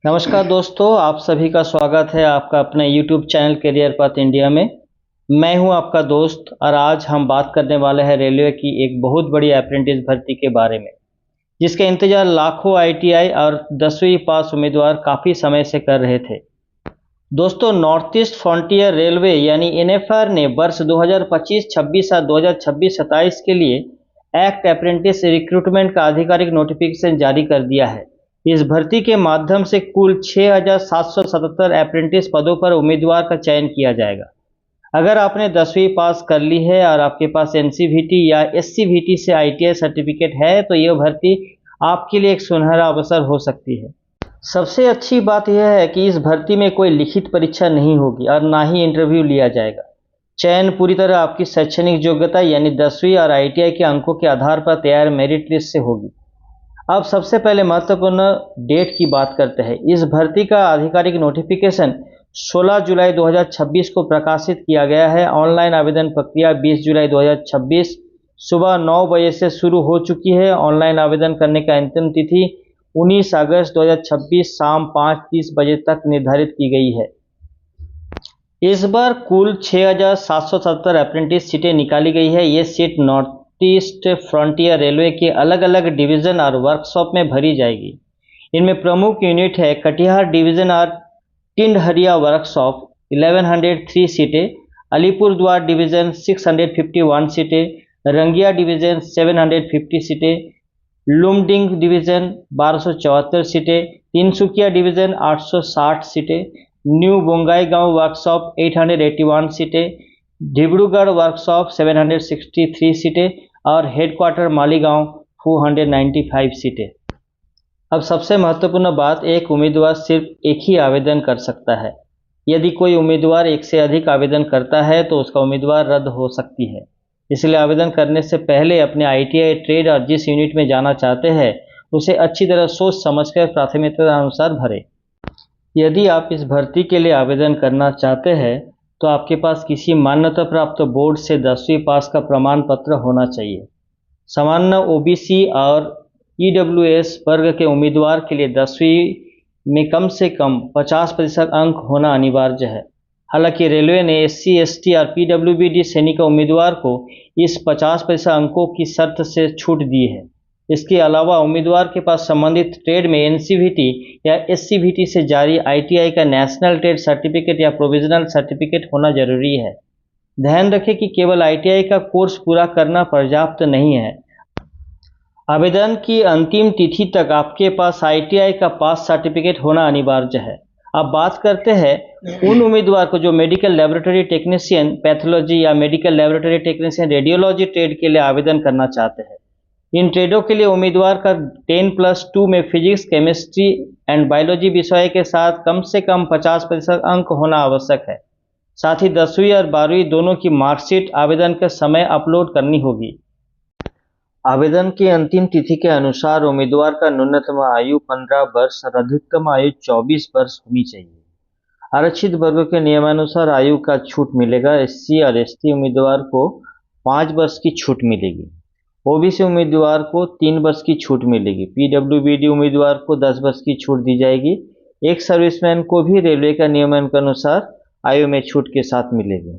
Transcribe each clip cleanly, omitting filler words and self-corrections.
नमस्कार दोस्तों, आप सभी का स्वागत है आपका अपने YouTube चैनल करियर पथ इंडिया में। मैं हूं आपका दोस्त और आज हम बात करने वाले हैं रेलवे की एक बहुत बड़ी अप्रेंटिस भर्ती के बारे में, जिसका इंतजार लाखों ITI और 10वीं पास उम्मीदवार काफ़ी समय से कर रहे थे। दोस्तों, नॉर्थ ईस्ट फ्रंटियर रेलवे यानी NFR ने वर्ष 2025-26 और 2026-27 के लिए एक्ट अप्रेंटिस रिक्रूटमेंट का आधिकारिक नोटिफिकेशन जारी कर दिया है। इस भर्ती के माध्यम से कुल 6,777 अप्रेंटिस पदों पर उम्मीदवार का चयन किया जाएगा। अगर आपने 10वीं पास कर ली है और आपके पास NCVT या SCVT से ITI सर्टिफिकेट है तो यह भर्ती आपके लिए एक सुनहरा अवसर हो सकती है। सबसे अच्छी बात यह है कि इस भर्ती में कोई लिखित परीक्षा नहीं होगी और ना ही इंटरव्यू लिया जाएगा। चयन पूरी तरह आपकी शैक्षणिक योग्यता यानी 10वीं और ITI के अंकों के आधार पर तैयार मेरिट लिस्ट से होगी। अब सबसे पहले महत्वपूर्ण डेट की बात करते हैं। इस भर्ती का आधिकारिक नोटिफिकेशन 16 जुलाई 2026 को प्रकाशित किया गया है। ऑनलाइन आवेदन प्रक्रिया 20 जुलाई 2026 सुबह 9 बजे से शुरू हो चुकी है। ऑनलाइन आवेदन करने का अंतिम तिथि 19 अगस्त 2026 शाम 5:30 बजे तक निर्धारित की गई है। इस बार कुल 6,777 अप्रेंटिस सीटें निकाली गई है। ये seat north east frontier railway के अलग अलग डिवीजन और वर्कशॉप में भरी जाएगी। इनमें प्रमुख यूनिट है कटिहार डिवीजन और टिंडहरिया वर्कशॉप 1103 सीटें, अलीपुरद्वार डिवीजन 651 सीटें, रंगिया डिवीजन 750 सीटें, लुमडिंग डिवीजन 1274 सीटें, तिनसुकिया डिवीजन 860 सीटें, न्यू बोंगाईगांव वर्कशॉप 881 सीटें, डिब्रूगढ़ वर्कशॉप 763 सीटें और हेडक्वार्टर मालीगांव 495 सीटें। अब सबसे महत्वपूर्ण बात, एक उम्मीदवार सिर्फ एक ही आवेदन कर सकता है। यदि कोई उम्मीदवार एक से अधिक आवेदन करता है तो उसका उम्मीदवार रद्द हो सकती है। इसलिए आवेदन करने से पहले अपने ITI ट्रेड और जिस यूनिट में जाना चाहते हैं उसे अच्छी तरह सोच समझकर प्राथमिकता अनुसार भरें। यदि आप इस भर्ती के लिए आवेदन करना चाहते हैं तो आपके पास किसी मान्यता प्राप्त बोर्ड से 10वीं पास का प्रमाण पत्र होना चाहिए। सामान्य OBC और EWS वर्ग के उम्मीदवार के लिए 10वीं में कम से कम 50% अंक होना अनिवार्य है। हालांकि रेलवे ने SC, ST और PWBD श्रेणी के उम्मीदवार को इस 50% अंकों की शर्त से छूट दी है। इसके अलावा उम्मीदवार के पास संबंधित ट्रेड में NCVT या SCVT से जारी ITI का नेशनल ट्रेड सर्टिफिकेट या प्रोविजनल सर्टिफिकेट होना जरूरी है। ध्यान रखें कि केवल ITI का कोर्स पूरा करना पर्याप्त नहीं है। आवेदन की अंतिम तिथि तक आपके पास ITI का पास सर्टिफिकेट होना अनिवार्य है। अब बात करते हैं उन उम्मीदवार को जो मेडिकल लेबोरेटरी टेक्नीशियन पैथोलॉजी या medical laboratory technician radiology trade के लिए आवेदन करना चाहते हैं। इन ट्रेडों के लिए उम्मीदवार का 10+2 में फिजिक्स, केमिस्ट्री एंड बायोलॉजी विषय के साथ कम से कम 50% अंक होना आवश्यक है। साथ ही 10वीं और 12वीं दोनों की मार्कशीट आवेदन के समय अपलोड करनी होगी। आवेदन की अंतिम तिथि के अनुसार उम्मीदवार का न्यूनतम आयु 15 वर्ष और अधिकतम आयु 24 वर्ष होनी चाहिए। आरक्षित वर्गों के नियमानुसार आयु का छूट मिलेगा। SC और ST उम्मीदवार को 5 वर्ष की छूट मिलेगी। OBC उम्मीदवार को 3 वर्ष की छूट मिलेगी। PWBD उम्मीदवार को 10 वर्ष की छूट दी जाएगी। एक सर्विसमैन को भी रेलवे का नियमन के अनुसार आयु में छूट के साथ मिलेगी।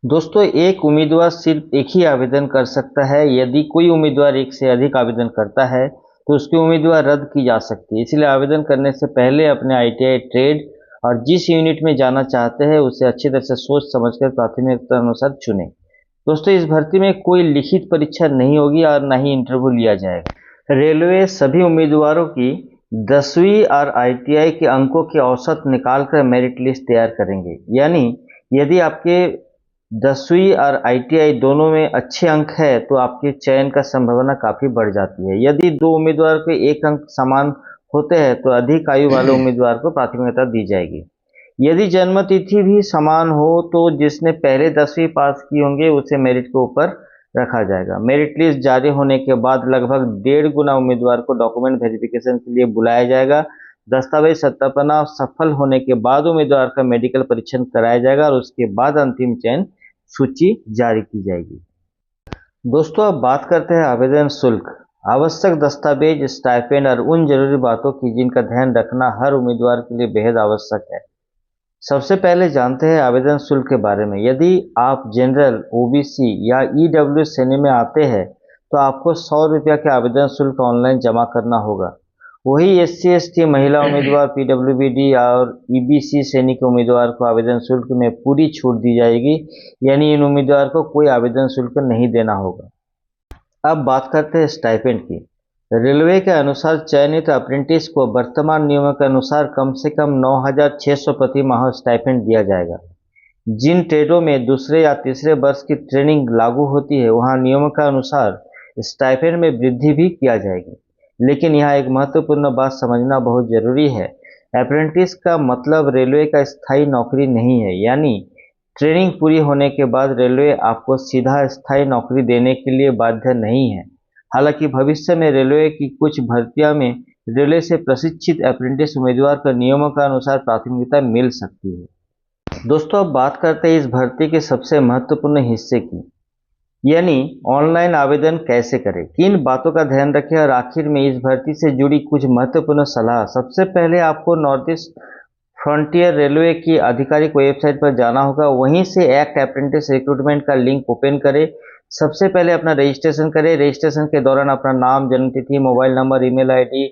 दोस्तों, एक उम्मीदवार सिर्फ एक ही आवेदन कर सकता है। यदि कोई उम्मीदवार एक से अधिक आवेदन करता है तो उसकी उम्मीदवार रद्द की जा सकती है। इसलिए आवेदन करने से पहले अपने ITI ट्रेड और जिस यूनिट में जाना चाहते हैं उसे अच्छी तरह से सोच समझकर प्राथमिकता अनुसार चुनें। दोस्तों, इस भर्ती में कोई लिखित परीक्षा नहीं होगी और ना ही इंटरव्यू लिया जाएगा। रेलवे सभी उम्मीदवारों की 10वीं और ITI के अंकों के औसत निकालकर मेरिट लिस्ट तैयार करेंगे। यानी यदि आपके 10वीं और ITI दोनों में अच्छे अंक है तो आपके चयन का संभावना काफी बढ़ जाती है। यदि दो उम्मीदवार के एक अंक समान होते हैं तो अधिक आयु वाले उम्मीदवार को प्राथमिकता दी जाएगी। यदि जन्म तिथि भी समान हो तो जिसने पहले 10वीं पास की होंगे उसे मेरिट के ऊपर रखा जाएगा। मेरिट लिस्ट जारी होने के बाद लगभग 1.5 गुना उम्मीदवार को डॉक्यूमेंट वेरिफिकेशन के लिए बुलाया जाएगा। दस्तावेज सत्यापन सफल होने के बाद उम्मीदवार का मेडिकल परीक्षण कराया जाएगा और उसके बाद अंतिम चयन सूची जारी की जाएगी। दोस्तों, अब बात करते हैं आवेदन शुल्क। आवश्यक दस्तावेज, स्टाइपेंड और उन जरूरी बातों की जिनका ध्यान रखना हर उम्मीदवार के लिए बेहद आवश्यक है। सबसे पहले जानते हैं आवेदन शुल्क के बारे में। यदि आप जनरल, ओबीसी या ईडब्ल्यू श्रेणी में आते हैं तो आपको 100 रुपया के आवेदन शुल्क ऑनलाइन जमा करना होगा। वही एससी एसटी महिला उम्मीदवार, पीडब्ल्यूबीडी और ईबीसी श्रेणी के उम्मीदवार को आवेदन शुल्क में पूरी छूट दी जाएगी, यानी इन उम्मीदवार को कोई आवेदन शुल्क नहीं देना होगा। अब बात करते हैं स्टाइपेंड की। रेलवे के अनुसार चयनित अप्रेंटिस को वर्तमान नियमों के अनुसार कम से कम 9,600 प्रति माह स्टाइपेंड दिया जाएगा। जिन ट्रेडों में दूसरे या तीसरे वर्ष की ट्रेनिंग लागू होती है वहां नियमों के अनुसार स्टाइपेंड में वृद्धि भी किया जाएगी। लेकिन यहाँ एक महत्वपूर्ण बात समझना बहुत जरूरी है। अप्रेंटिस का मतलब रेलवे का स्थायी नौकरी नहीं है, यानी ट्रेनिंग पूरी होने के बाद रेलवे आपको सीधा स्थायी नौकरी देने के लिए बाध्य नहीं है। हालांकि भविष्य में रेलवे की कुछ भर्तियां में रेलवे से प्रशिक्षित अप्रेंटिस उम्मीदवार को नियमों के अनुसार प्राथमिकता मिल सकती है। दोस्तों, अब बात करते हैं इस भर्ती के सबसे महत्वपूर्ण हिस्से की, यानी ऑनलाइन आवेदन कैसे करें, किन बातों का ध्यान रखें और आखिर में इस भर्ती से जुड़ी कुछ महत्वपूर्ण सलाह। सबसे पहले आपको नॉर्थ ईस्ट फ्रंटियर रेलवे की आधिकारिक वेबसाइट पर जाना होगा। वहीं से एक्ट अप्रेंटिस रिक्रूटमेंट का लिंक ओपन करें। सबसे पहले अपना रजिस्ट्रेशन करें। रजिस्ट्रेशन के दौरान अपना नाम, जन्मतिथि, मोबाइल नंबर, ईमेल आईडी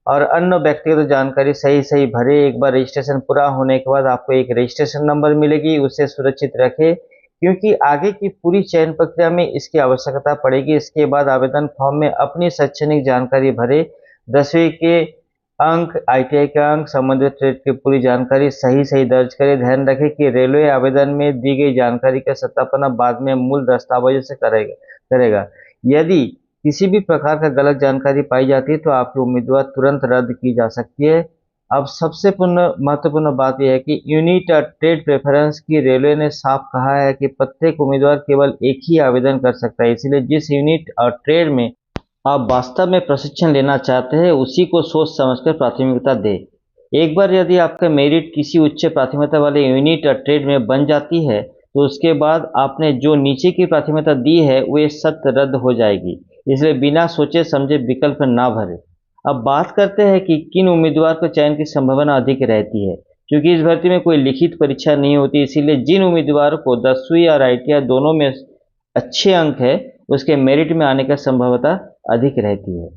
और अन्य व्यक्तिगत जानकारी सही भरे। एक बार रजिस्ट्रेशन पूरा होने के बाद आपको एक रजिस्ट्रेशन नंबर मिलेगी, उसे सुरक्षित रखें क्योंकि आगे की पूरी चयन प्रक्रिया में इसकी आवश्यकता पड़ेगी। इसके बाद आवेदन फॉर्म में अपनी शैक्षणिक जानकारी भरे। 10वीं के अंक, आईटीआई का अंक, संबंधित ट्रेड की पूरी जानकारी सही दर्ज करें। ध्यान रखें कि रेलवे आवेदन में दी गई जानकारी का सत्यापन बाद में मूल दस्तावेजों से करेगा। यदि किसी भी प्रकार का गलत जानकारी पाई जाती है तो आपकी उम्मीदवार तुरंत रद्द की जा सकती है। अब सबसे महत्वपूर्ण बात यह है कि यूनिट और ट्रेड प्रेफरेंस की रेलवे ने साफ कहा है कि प्रत्येक उम्मीदवार केवल एक ही आवेदन कर सकता है। इसलिए जिस यूनिट और ट्रेड में आप वास्तव में प्रशिक्षण लेना चाहते हैं उसी को सोच समझकर प्राथमिकता दें। एक बार यदि आपका मेरिट किसी उच्च प्राथमिकता वाले यूनिट और ट्रेड में बन जाती है तो उसके बाद आपने जो नीचे की प्राथमिकता दी है वे सख्त रद्द हो जाएगी। इसलिए बिना सोचे समझे विकल्प ना भरें। अब बात करते हैं कि किन उम्मीदवार को चयन की संभावना अधिक रहती है। क्योंकि इस भर्ती में कोई लिखित परीक्षा नहीं होती, इसीलिए जिन उम्मीदवारों को 10वीं और आईटीआई दोनों में अच्छे अंक है उसके मेरिट में आने का संभावना अधिक रहती है।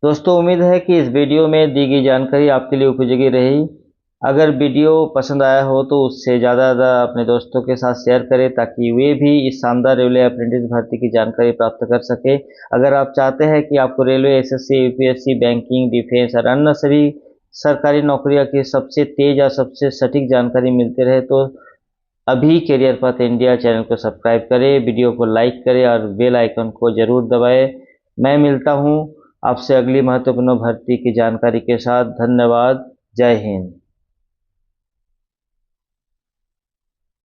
दोस्तों, उम्मीद है कि इस वीडियो में दी गई जानकारी आपके लिए उपयोगी रही। अगर वीडियो पसंद आया हो तो उससे ज़्यादा अपने दोस्तों के साथ शेयर करें ताकि वे भी इस शानदार रेलवे अप्रेंटिस भर्ती की जानकारी प्राप्त कर सके। अगर आप चाहते हैं कि आपको railway, SSC, UPSC, banking, defence और अन्य सभी सरकारी नौकरियों की सबसे तेज और सबसे सटीक जानकारी मिलती रहे तो अभी कैरियर पाथ इंडिया चैनल को सब्सक्राइब करें, वीडियो को लाइक करें और बेल आइकन को जरूर दबाएं। मैं मिलता हूं आपसे अगली महत्वपूर्ण भर्ती की जानकारी के साथ। धन्यवाद। जय हिंद।